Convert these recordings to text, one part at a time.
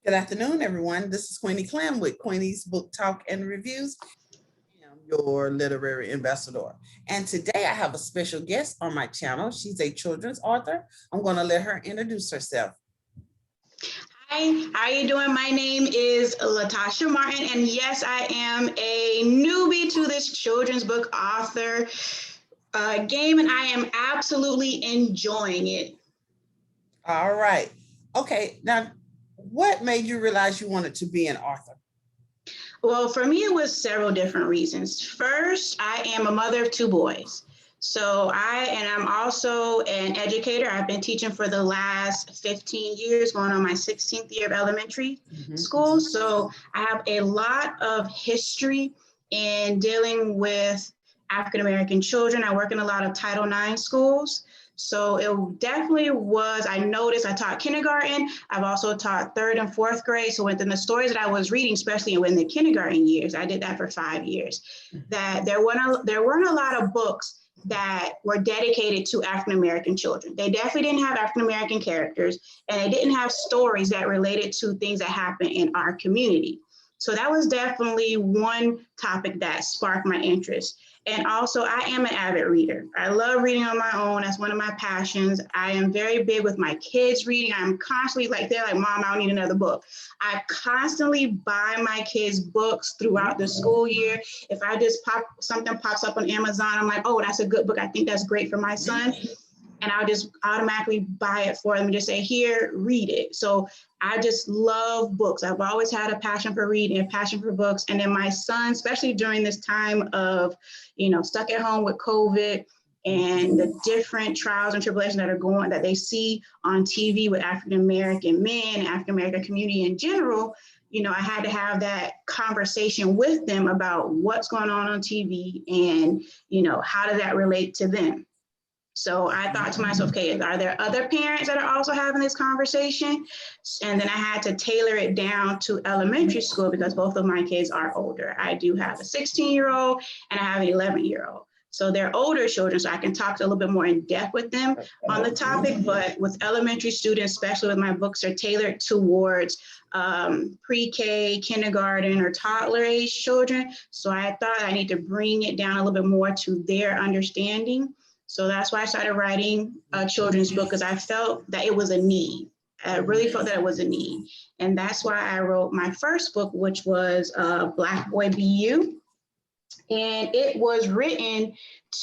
Good afternoon, everyone. This is Queenie Clem with Queenie's Book Talk and Reviews. I am your literary ambassador. And today I have a special guest on my channel. She's a children's author. I'm going to let her introduce herself. Hi, how are you doing? My name is Latoshia Martin, and yes, I am a newbie to this children's book author game, and I am absolutely enjoying it. All right. Okay. Now, what made you realize you wanted to be an author? Well, for me, it was several different reasons. First, I am a mother of two boys. So I'm also an educator. I've been teaching for the last 15 years, going on my 16th year of elementary school. So I have a lot of history in dealing with African-American children. I work in a lot of Title IX schools. So it definitely was, I noticed I taught kindergarten. I've also taught third and fourth grade. So within the stories that I was reading, especially in the kindergarten years, I did that for 5 years, that there weren't a lot of books that were dedicated to African-American children. They definitely didn't have African-American characters, and they didn't have stories that related to things that happen in our community. So that was definitely one topic that sparked my interest. And also, I am an avid reader. I love reading on my own. That's one of my passions. I am very big with my kids reading. I'm constantly they're like, Mom, I don't need another book. I constantly buy my kids books throughout the school year. If I just something pops up on Amazon, I'm like, oh, that's a good book. I think that's great for my son. And I'll just automatically buy it for them and just say, here, read it. So I just love books. I've always had a passion for reading, a passion for books. And then my son, especially during this time of, stuck at home with COVID and the different trials and tribulations that they see on TV with African-American men, African-American community in general, I had to have that conversation with them about what's going on TV and, how does that relate to them? So I thought to myself, okay, are there other parents that are also having this conversation? And then I had to tailor it down to elementary school because both of my kids are older. I do have a 16-year-old and I have an 11-year-old. So they're older children, so I can talk a little bit more in depth with them on the topic. But with elementary students, especially with my books, are tailored towards pre-K, kindergarten, or toddler age children. So I thought I need to bring it down a little bit more to their understanding. So that's why I started writing a children's book, because I felt that it was a need. I really felt that it was a need. And that's why I wrote my first book, which was Black Boy Be You. And it was written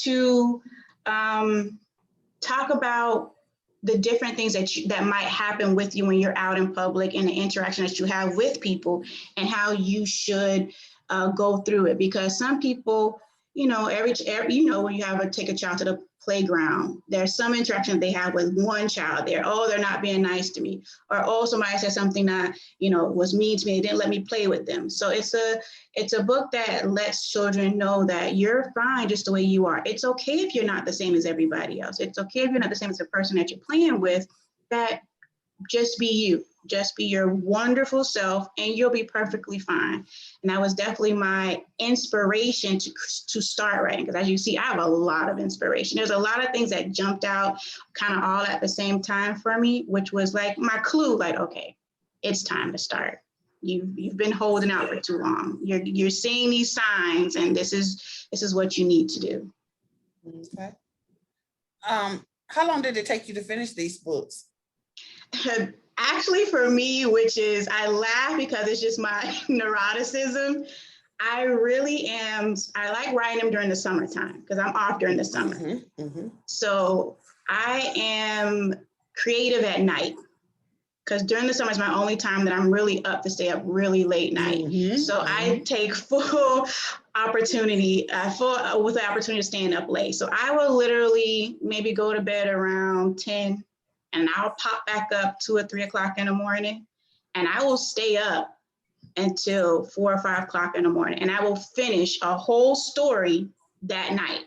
to talk about the different things that might happen with you when you're out in public and the interaction that you have with people and how you should go through it. Because some people, when you take a child to the playground, there's some interaction they have with one child there. Oh, they're not being nice to me. Or, oh, somebody said something that, was mean to me. They didn't let me play with them. So it's a book that lets children know that you're fine just the way you are. It's okay if you're not the same as everybody else. It's okay if you're not the same as the person that you're playing with, that just be you. Just be your wonderful self and you'll be perfectly fine. And that was definitely my inspiration to start writing, because as you see, I have a lot of inspiration. There's a lot of things that jumped out kind of all at the same time for me, which was like my clue, like, okay, it's time to start. You've been holding out for too long. You're seeing these signs, and this is what you need to do. Okay. How long did it take you to finish these books? Actually, for me, which is, I laugh because it's just my neuroticism. I like writing them during the summertime because I'm off during the summer. So I am creative at night, because during the summer is my only time that I'm really up to stay up really late night. So I take full opportunity, with the opportunity to stand up late. So I will literally maybe go to bed around 10, and I'll pop back up 2 or 3 o'clock in the morning, and I will stay up until 4 or 5 o'clock in the morning, and I will finish a whole story that night.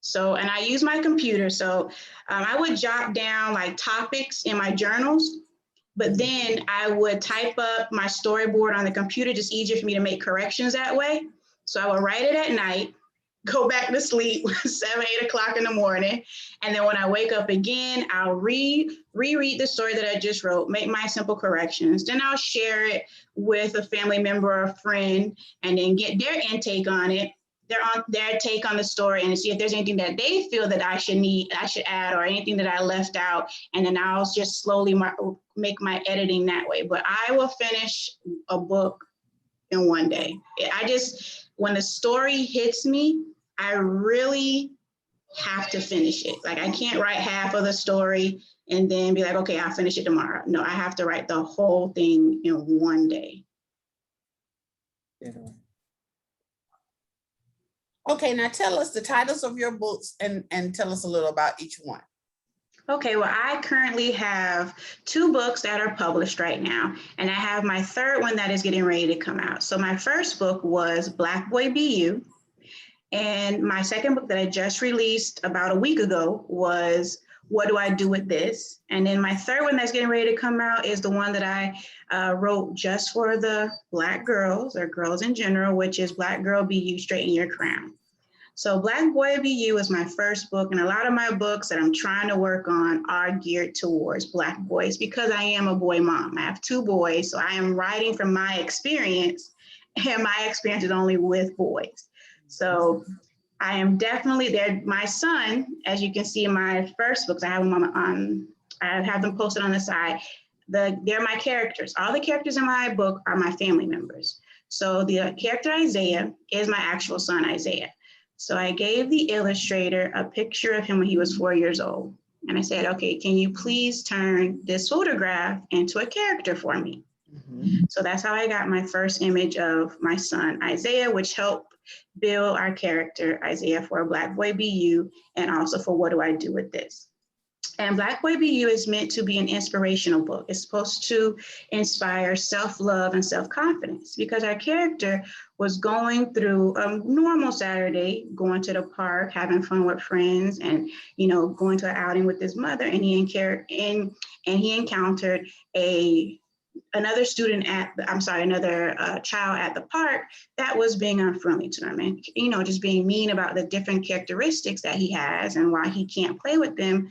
So, and I use my computer. So I would jot down like topics in my journals, but then I would type up my storyboard on the computer, just easier for me to make corrections that way. So I would write it at night, go back to sleep 7, 8 o'clock in the morning. And then when I wake up again, I'll reread the story that I just wrote, make my simple corrections. Then I'll share it with a family member or a friend and then get their intake on it, their take on the story, and see if there's anything that they feel that I should add, or anything that I left out. And then I'll just slowly make my editing that way. But I will finish a book in one day. When the story hits me, I really have to finish it. Like, I can't write half of the story and then be like, okay, I'll finish it tomorrow. No, I have to write the whole thing in one day. Okay, now tell us the titles of your books and tell us a little about each one. Okay, well, I currently have 2 books that are published right now, and I have my 3rd one that is getting ready to come out. So my first book was Black Boy Be You, and my second book that I just released about a week ago was What Do I Do With This? And then my 3rd one that's getting ready to come out is the one that I wrote just for the Black girls, or girls in general, which is Black Girl Be You, Straighten Your Crown. So Black Boy Be You is my first book, and a lot of my books that I'm trying to work on are geared towards Black boys because I am a boy mom. I have 2 boys, so I am writing from my experience, and my experience is only with boys. So I am definitely there. My son, as you can see in my first books, I have them posted on the side. They're my characters. All the characters in my book are my family members. So the character Isaiah is my actual son, Isaiah. So I gave the illustrator a picture of him when he was 4 years old. And I said, okay, can you please turn this photograph into a character for me? Mm-hmm. So that's how I got my first image of my son, Isaiah, which helped build our character, Isaiah, for Black Boy Be You, and also for What Do I Do With This? And Black Boy Be You is meant to be an inspirational book. It's supposed to inspire self-love and self-confidence, because our character was going through a normal Saturday, going to the park, having fun with friends, and going to an outing with his mother. And he encountered another child at the park that was being unfriendly to him, and just being mean about the different characteristics that he has and why he can't play with them.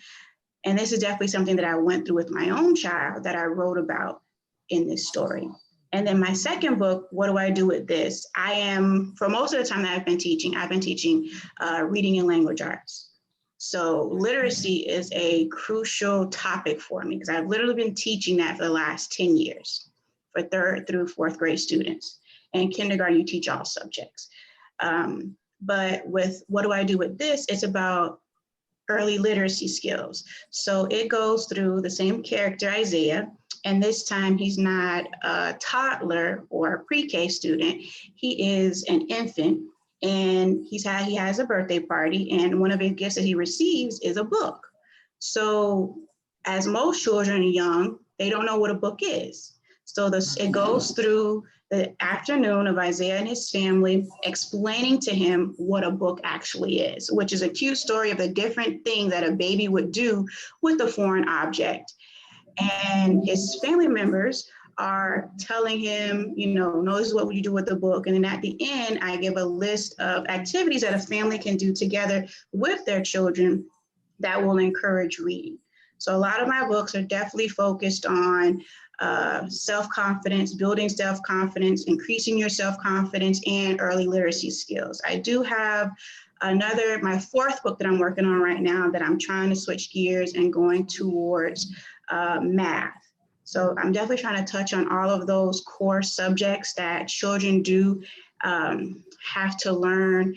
And this is definitely something that I went through with my own child that I wrote about in this story. And then my second book, What Do I Do With This? For most of the time that I've been teaching reading and language arts. So literacy is a crucial topic for me because I've literally been teaching that for the last 10 years for 3rd through 4th grade students. And kindergarten, you teach all subjects. But with What Do I Do With This? It's about early literacy skills. So it goes through the same character, Isaiah, and this time he's not a toddler or a pre-K student. He is an infant, and he has a birthday party, and one of his gifts that he receives is a book. So as most children are young, they don't know what a book is. So it goes through the afternoon of Isaiah and his family explaining to him what a book actually is, which is a cute story of the different things that a baby would do with a foreign object. And his family members are telling him, no, this is what you do with the book. And then at the end, I give a list of activities that a family can do together with their children that will encourage reading. So a lot of my books are definitely focused on self-confidence, building self-confidence, increasing your self-confidence, and early literacy skills. I do have my 4th book that I'm working on right now that I'm trying to switch gears and going towards math. So I'm definitely trying to touch on all of those core subjects that children do have to learn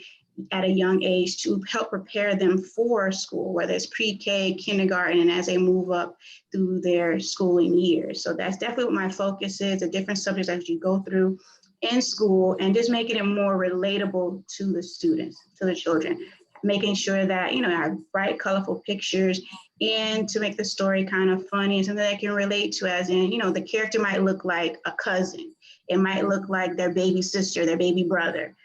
at a young age to help prepare them for school, whether it's pre-K, kindergarten, and as they move up through their schooling years. So that's definitely what my focus is, the different subjects that you go through in school, and just making it more relatable to the students, to the children, making sure that, I have bright, colorful pictures, and to make the story kind of funny and something that I can relate to, as in, the character might look like a cousin. It might look like their baby sister, their baby brother.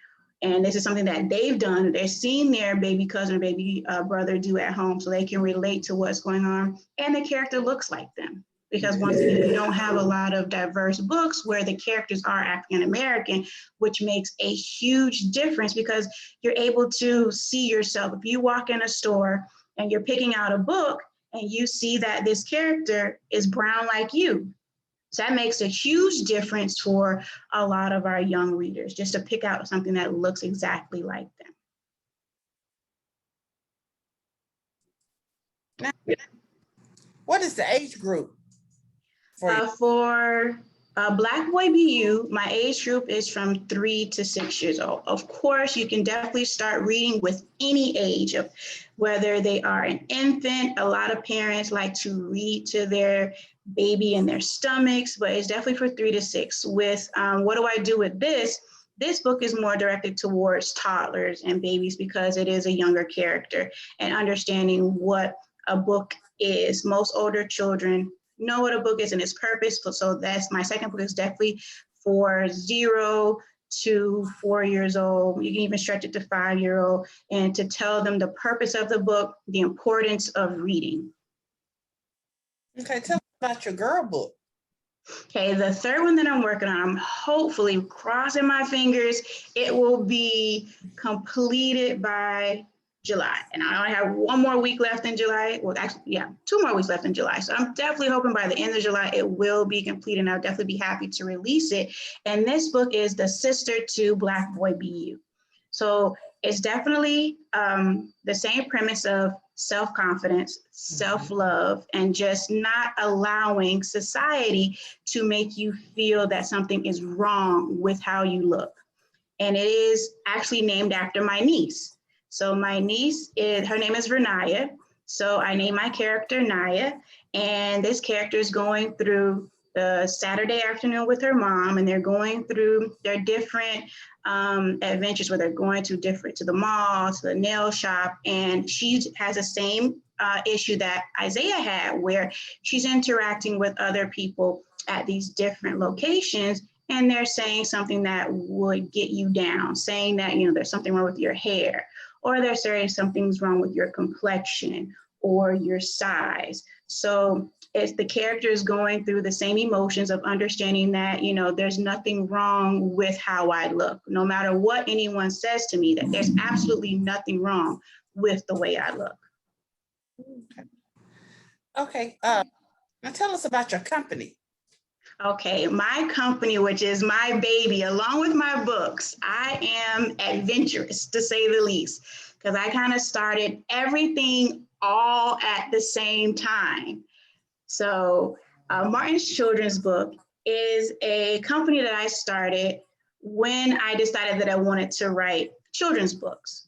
And this is something that they've done. They've seen their baby cousin or baby brother do at home, so they can relate to what's going on. And the character looks like them. because once again, we don't have a lot of diverse books where the characters are African American, which makes a huge difference because you're able to see yourself. If you walk in a store and you're picking out a book and you see that this character is brown like you, so that makes a huge difference for a lot of our young readers, just to pick out something that looks exactly like them. Now, what is the age group for Black Boy BU, my age group is from 3 to 6 years old. Of course, you can definitely start reading with any age, of whether they are an infant. A lot of parents like to read to their baby in their stomachs, but it's definitely for 3 to 6. With what do I do with this? This book is more directed towards toddlers and babies because it is a younger character and understanding what a book is. Most older children know what a book is and its purpose. So that's my second book is definitely for 0 to 4 years old. You can even stretch it to 5-year-old and to tell them the purpose of the book, the importance of reading. Okay, tell us about your girl book. Okay, the third one that I'm working on, I'm hopefully crossing my fingers, it will be completed by July. And I only have 1 more week left in July. Well, actually, yeah, 2 more weeks left in July. So I'm definitely hoping by the end of July, it will be complete and I'll definitely be happy to release it. And this book is the sister to Black Boy BU. So it's definitely the same premise of self-confidence, self-love, and just not allowing society to make you feel that something is wrong with how you look. And it is actually named after my niece. So my niece, her name is Vernaya. So I named my character Naya, and this character is going through the Saturday afternoon with her mom, and they're going through their different adventures where they're going to the mall, to the nail shop, and she has the same issue that Isaiah had, where she's interacting with other people at these different locations, and they're saying something that would get you down, saying that, there's something wrong with your hair, or they're saying something's wrong with your complexion or your size. So it's the character is going through the same emotions of understanding that, there's nothing wrong with how I look. No matter what anyone says to me, that there's absolutely nothing wrong with the way I look. Okay. Now tell us about your company. Okay, my company, which is my baby, along with my books, I am adventurous to say the least, because I kind of started everything all at the same time. So Martin's Children's Book is a company that I started when I decided that I wanted to write children's books.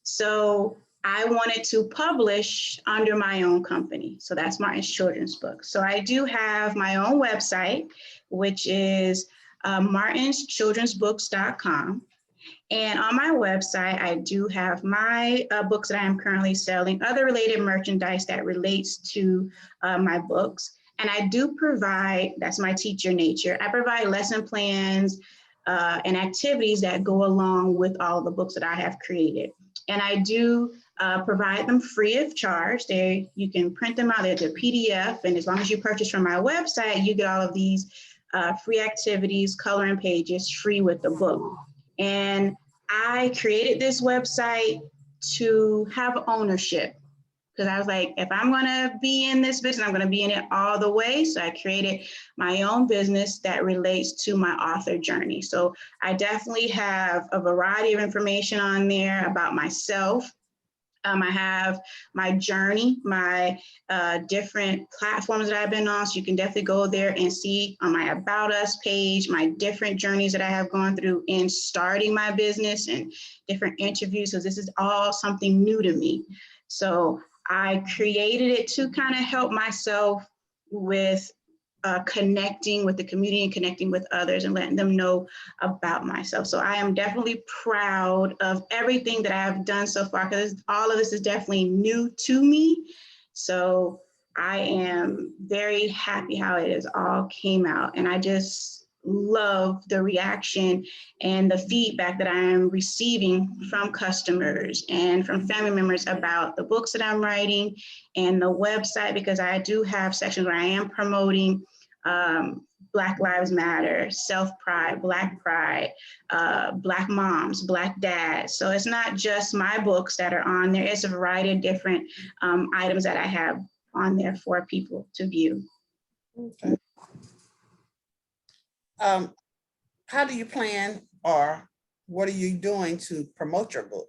So I wanted to publish under my own company. So that's Martin's Children's Book. So I do have my own website, which is martinschildrensbooks.com. And on my website, I do have my books that I am currently selling, other related merchandise that relates to my books. And I do provide, that's my teacher nature, I provide lesson plans and activities that go along with all the books that I have created. And I do provide them free of charge. You can print them out, they're the PDF, and as long as you purchase from my website, you get all of these free activities, coloring pages, free with the book. And I created this website to have ownership, because I was like, if I'm gonna be in this business, I'm gonna be in it all the way. So I created my own business that relates to my author journey. So I definitely have a variety of information on there about myself. I have my journey, my different platforms that I've been on. So you can definitely go there and see on my About Us page, my different journeys that I have gone through in starting my business and different interviews. So this is all something new to me. So I created it to kind of help myself with connecting with the community and connecting with others and letting them know about myself. So I am definitely proud of everything that I have done so far, because all of this is definitely new to me. So I am very happy how it has all came out. And I just love the reaction and the feedback that I am receiving from customers and from family members about the books that I'm writing and the website, because I do have sections where I am promoting Black Lives Matter, self-pride, Black pride, Black moms, Black dads. So it's not just my books that are on there. It's a variety of different items that I have on there for people to view. Okay. How do you plan, or what are you doing to promote your book?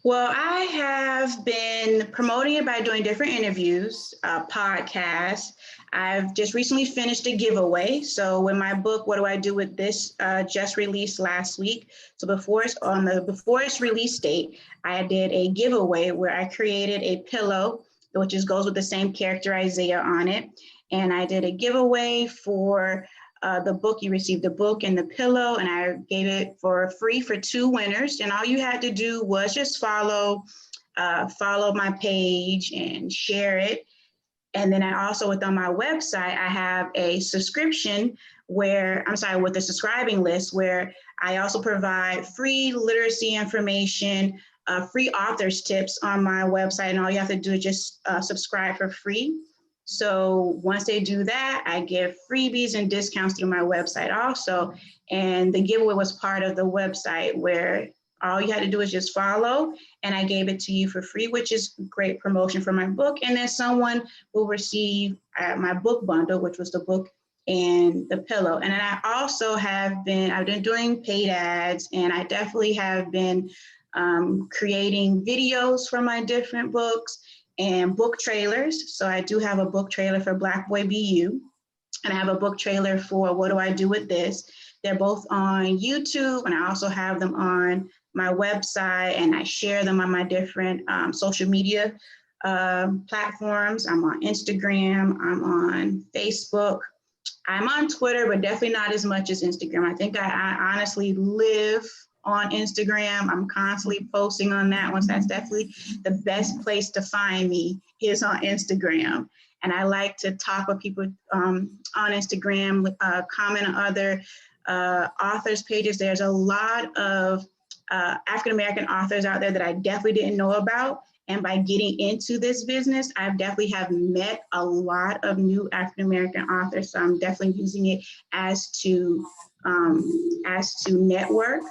Well, I have been promoting it by doing different interviews, podcasts. I've just recently finished a giveaway. So when my book, What Do I Do With This, just released last week. So before its release date, I did a giveaway where I created a pillow, which goes with the same character Isaiah on it. And I did a giveaway for the book. You received the book and the pillow, and I gave it for free for 2 winners. And all you had to do was just follow my page and share it. And then I also, on my website, I have a subscription with a subscribing list where I also provide free literacy information, free authors tips on my website. And all you have to do is just subscribe for free. So once they do that, I give freebies and discounts through my website also. And the giveaway was part of the website where all you had to do is just follow, and I gave it to you for free, which is great promotion for my book. And then someone will receive my book bundle, which was the book and the pillow. And then I also I've been doing paid ads, and I definitely have been creating videos for my different books and book trailers. So I do have a book trailer for Black Boy Be You, and I have a book trailer for What Do I Do With This. They're both on YouTube, and I also have them on my website, and I share them on my different social media platforms. I'm on Instagram, I'm on Facebook, I'm on Twitter, but definitely not as much as Instagram. I think I honestly live on Instagram. I'm constantly posting on that one. So that's definitely the best place to find me is on Instagram. And I like to talk with people on Instagram, comment on other authors' pages. There's a lot of African-American authors out there that I definitely didn't know about. And by getting into this business, I definitely have met a lot of new African-American authors. So I'm definitely using it as to network,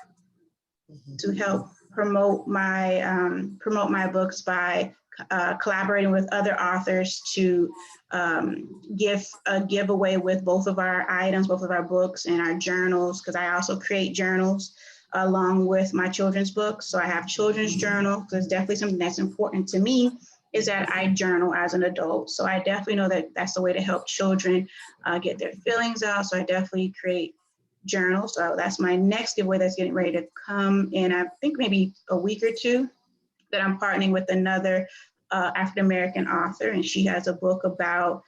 to help promote my books by collaborating with other authors to give a giveaway with both of our items, both of our books and our journals, because I also create journals along with my children's books. So I have children's journal, because definitely something that's important to me is that I journal as an adult. So I definitely know that that's a way to help children get their feelings out. So I definitely create journals. So that's my next giveaway that's getting ready to come in, I think maybe a week or two, that I'm partnering with another African-American author, and she has a book about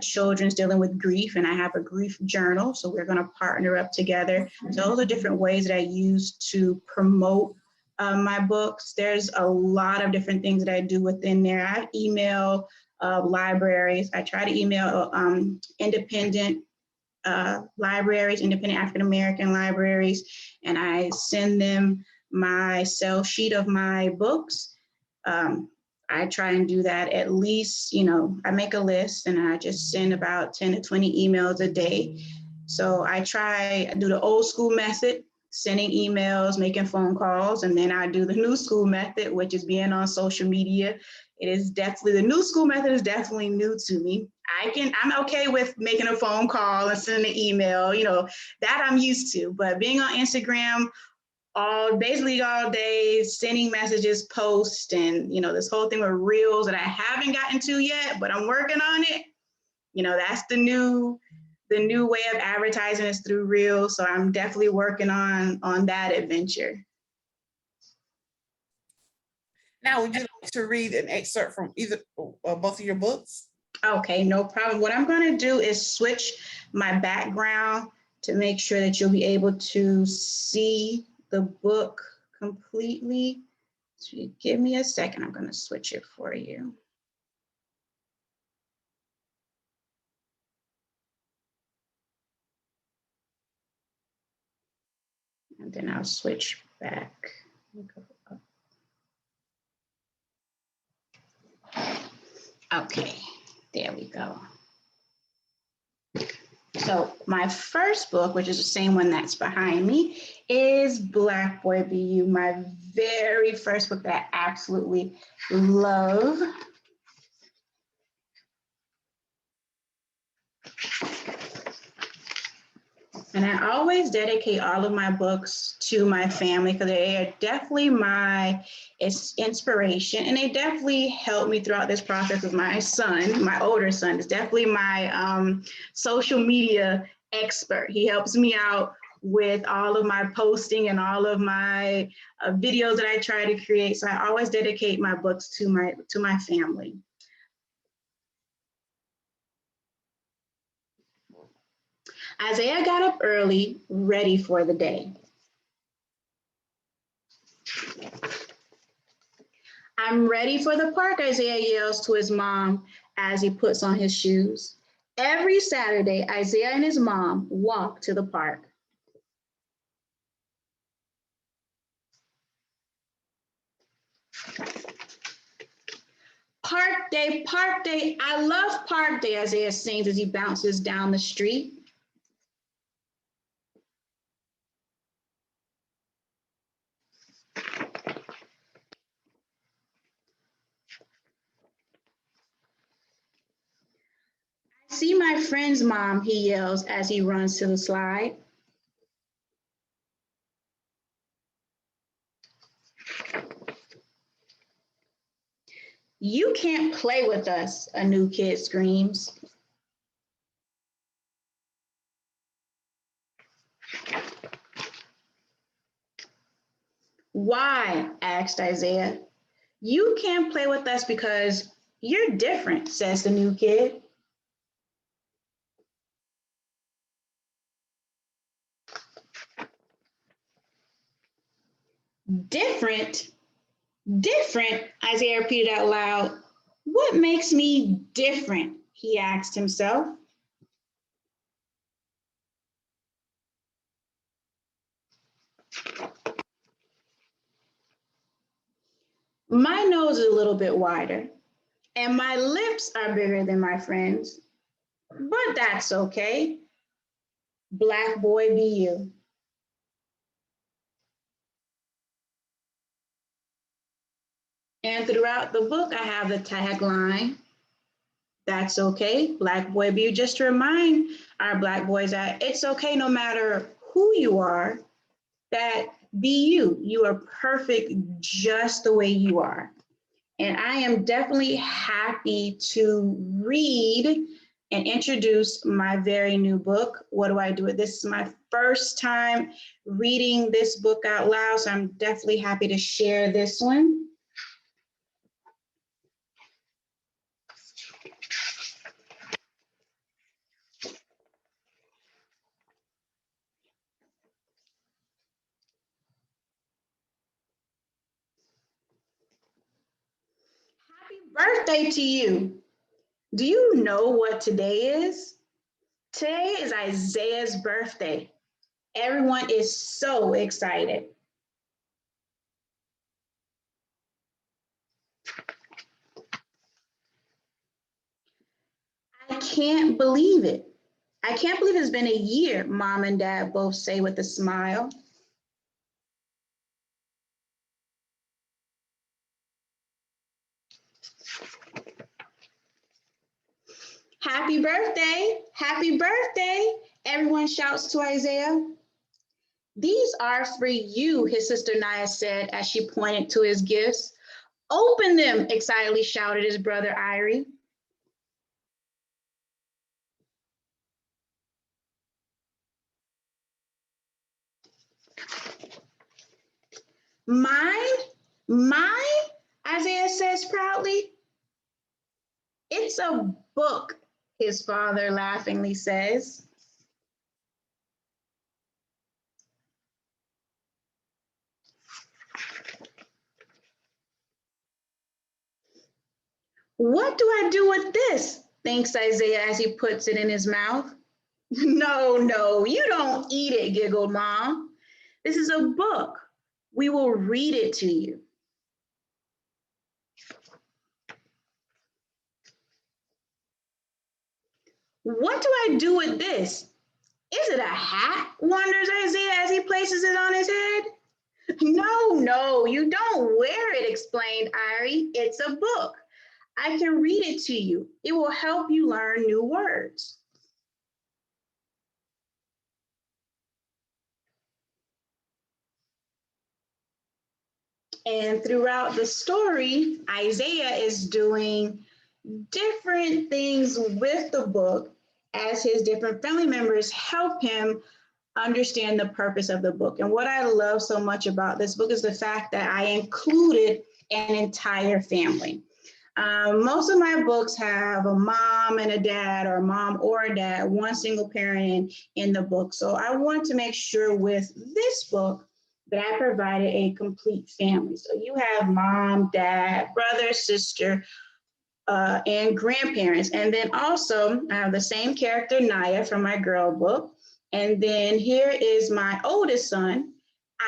children's dealing with grief, and I have a grief journal. So we're going to partner up together. So those are different ways that I use to promote my books. There's a lot of different things that I do within there. I email libraries. I try to email independent libraries, independent African-American libraries, and I send them my sell sheet of my books. I try and do that at least, I make a list and I just send about 10 to 20 emails a day. So I do the old school method, sending emails, making phone calls, and then I do the new school method, which is being on social media. The new school method is definitely new to me. I'm okay with making a phone call and sending an email, that I'm used to, but being on Instagram basically all day, sending messages, posts, and this whole thing with reels that I haven't gotten to yet, but I'm working on it. That's the new way of advertising is through reels. So I'm definitely working on that adventure. Now, would you like to read an excerpt from either or both of your books? Okay, no problem. What I'm going to do is switch my background to make sure that you'll be able to see the book completely. So give me a second. I'm going to switch it for you. And then I'll switch back. Okay, there we go. So my first book, which is the same one that's behind me, is Black Boy Be You, my very first book that I absolutely love. And I always dedicate all of my books to my family because they are definitely my inspiration, and they definitely help me throughout this process with my son. My older son is definitely my social media expert. He helps me out with all of my posting and all of my videos that I try to create. So I always dedicate my books to my family. Isaiah got up early, ready for the day. I'm ready for the park, Isaiah yells to his mom as he puts on his shoes. Every Saturday, Isaiah and his mom walk to the park. Park day, I love park day, Isaiah sings as he bounces down the street. I see my friend's mom, he yells as he runs to the slide. You can't play with us, a new kid screams. Why? Asked Isaiah. You can't play with us because you're different, says the new kid. Different? Different, Isaiah repeated out loud. What makes me different? He asked himself. My nose is a little bit wider, and my lips are bigger than my friends, but that's okay. Black boy be you. And throughout the book, I have the tagline, that's okay, Black boy be you, just to remind our Black boys that it's okay no matter who you are, that be you. You are perfect just the way you are. And I am definitely happy to read and introduce my very new book. What do I do? This is my first time reading this book out loud, so I'm definitely happy to share this one. Happy birthday to you. Do you know what today is? Today is Isaiah's birthday. Everyone is so excited. I can't believe it. I can't believe it's been a year, Mom and Dad both say with a smile. Happy birthday, everyone shouts to Isaiah. These are for you, his sister Naya said as she pointed to his gifts. Open them, excitedly shouted his brother Irie. Mine, Isaiah says proudly. It's a book, his father laughingly says. What do I do with this? Thinks Isaiah as he puts it in his mouth. No, you don't eat it, giggled Mom. This is a book. We will read it to you. What do I do with this? Is it a hat? Wonders Isaiah as he places it on his head. No, you don't wear it, explained Irie. It's a book. I can read it to you. It will help you learn new words. And throughout the story, Isaiah is doing different things with the book as his different family members help him understand the purpose of the book. And what I love so much about this book is the fact that I included an entire family. Most of my books have a mom and a dad, or a mom or a dad, one single parent in the book. So I want to make sure with this book that I provided a complete family. So you have mom, dad, brother, sister, and grandparents. And then also I have the same character, Naya, from my girl book. And then here is my oldest son,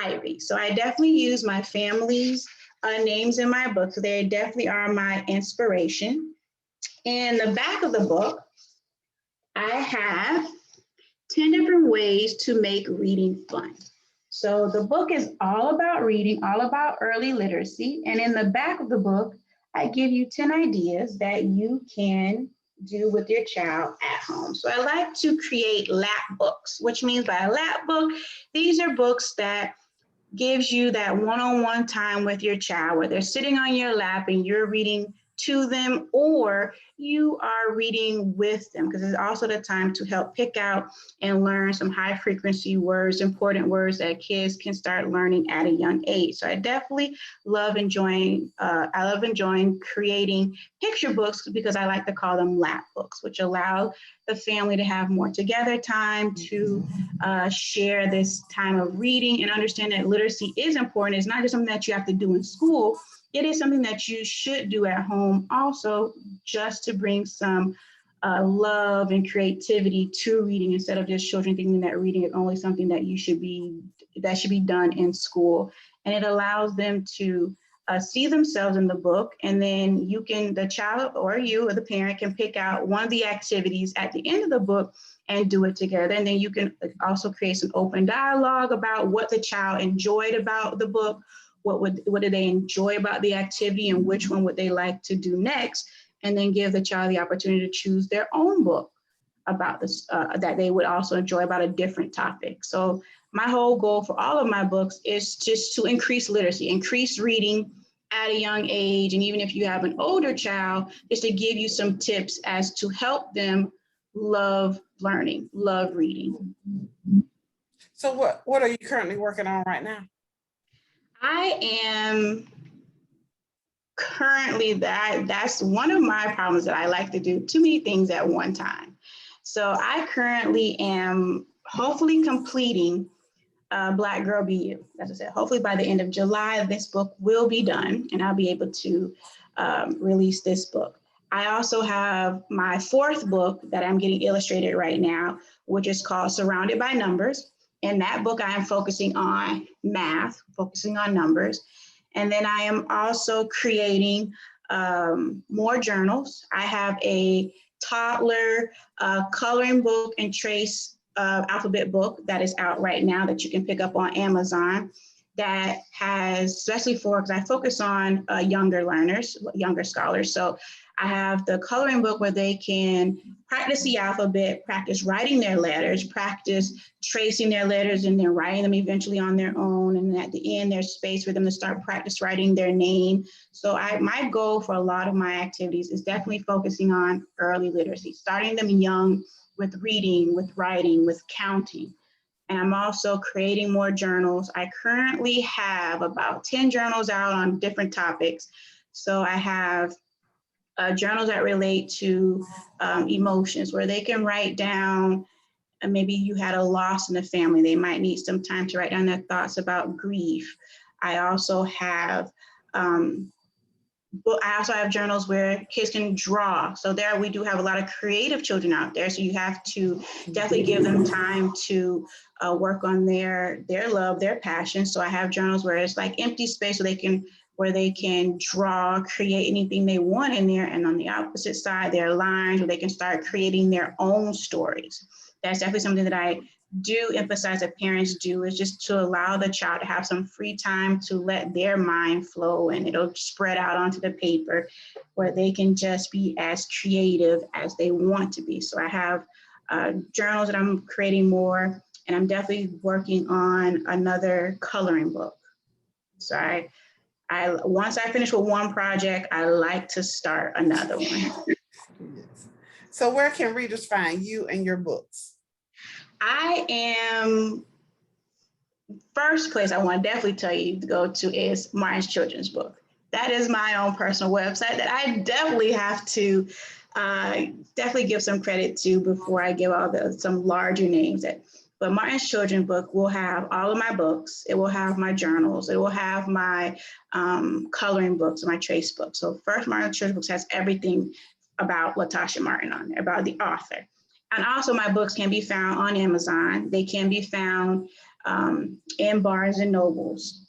Irie. So I definitely use my family's names in my book. So they definitely are my inspiration. In the back of the book, I have 10 different ways to make reading fun. So the book is all about reading, all about early literacy. And in the back of the book, I give you 10 ideas that you can do with your child at home. So I like to create lap books, which means by a lap book, these are books that gives you that one-on-one time with your child, where they're sitting on your lap and you're reading to them, or you are reading with them, because it's also the time to help pick out and learn some high frequency words, important words that kids can start learning at a young age. So I definitely love enjoying creating picture books, because I like to call them lap books, which allow the family to have more together time to share this time of reading and understand that literacy is important. It's not just something that you have to do in school. It is something that you should do at home also, just to bring some love and creativity to reading, instead of just children thinking that reading is only something that should be done in school. And it allows them to see themselves in the book, and then the child or you or the parent can pick out one of the activities at the end of the book and do it together. And then you can also create some open dialogue about what the child enjoyed about the book. What do they enjoy about the activity, and which one would they like to do next? And then give the child the opportunity to choose their own book about this that they would also enjoy about a different topic. So my whole goal for all of my books is just to increase literacy, increase reading at a young age. And even if you have an older child, just to give you some tips as to help them love learning, love reading. So what are you currently working on right now? I am currently, that's one of my problems, that I like to do too many things at one time. So I currently am hopefully completing Black Girl Be You. As I said, hopefully by the end of July, this book will be done and I'll be able to release this book. I also have my 4th book that I'm getting illustrated right now, which is called Surrounded by Numbers. In that book, I am focusing on math, focusing on numbers. And then I am also creating more journals. I have a toddler coloring book and trace alphabet book that is out right now that you can pick up on Amazon, that has, especially because I focus on younger learners, younger scholars. So I have the coloring book where they can practice the alphabet, practice writing their letters, practice tracing their letters, and then writing them eventually on their own. And at the end, there's space for them to start practice writing their name. So my goal for a lot of my activities is definitely focusing on early literacy, starting them young with reading, with writing, with counting. And I'm also creating more journals. I currently have about 10 journals out on different topics. So I have journals that relate to emotions, where they can write down, maybe you had a loss in the family. They might need some time to write down their thoughts about grief. I also have But I also have journals where kids can draw. So there we do have a lot of creative children out there. So you have to definitely give them time to work on their love, their passion. So I have journals where it's like empty space where they can draw, create anything they want in there. And on the opposite side, there are lines where they can start creating their own stories. That's definitely something that I do emphasize that parents do, is just to allow the child to have some free time to let their mind flow, and it'll spread out onto the paper where they can just be as creative as they want to be. So I have journals that I'm creating more, and I'm definitely working on another coloring book. So I once I finish with one project, I like to start another one. Yes. So where can readers find you and your books? I am, first place I want to definitely tell you to go to is Martin's Children's Book. That is my own personal website that I definitely have to definitely give some credit to before I give out some larger names. But Martin's Children's Book will have all of my books. It will have my journals. It will have my coloring books, my trace books. So first, Martin's Children's Books has everything about Latoshia Martin on there, about the author. And also my books can be found on Amazon. They can be found in Barnes and Nobles.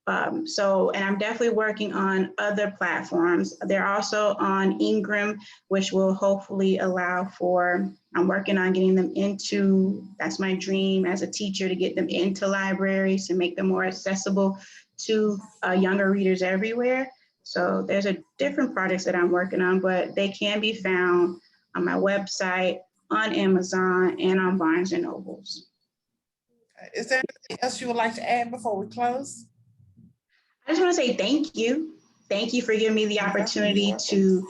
And I'm definitely working on other platforms. They're also on Ingram, which will hopefully allow for, I'm working on getting them into, that's my dream as a teacher, to get them into libraries and make them more accessible to younger readers everywhere. So there's a different projects that I'm working on, but they can be found on my website, on Amazon, and on Barnes and Nobles. Is there anything else you would like to add before we close? I just want to say thank you. Thank you for giving me the opportunity to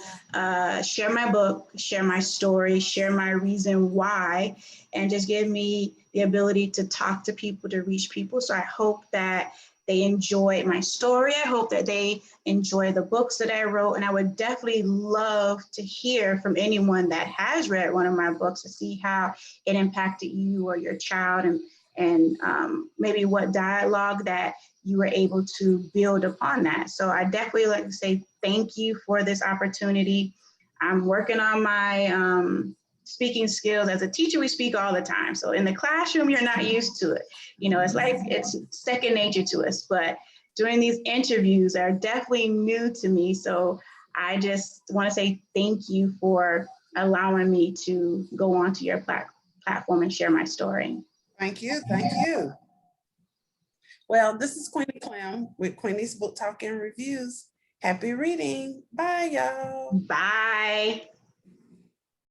share my book, share my story, share my reason why, and just give me the ability to talk to people, to reach people. So I hope that they enjoy my story. I hope that they enjoy the books that I wrote. And I would definitely love to hear from anyone that has read one of my books to see how it impacted you or your child, and maybe what dialogue that you were able to build upon that. So I definitely like to say thank you for this opportunity. I'm working on my speaking skills. As a teacher, we speak all the time. So in the classroom, you're not used to it. You know, it's like it's second nature to us, but doing these interviews are definitely new to me. So I just want to say thank you for allowing me to go onto your platform and share my story. Thank you. Thank you. Well, this is Queenie Clem with Queenie's Book Talk and Reviews. Happy reading. Bye, y'all. Bye.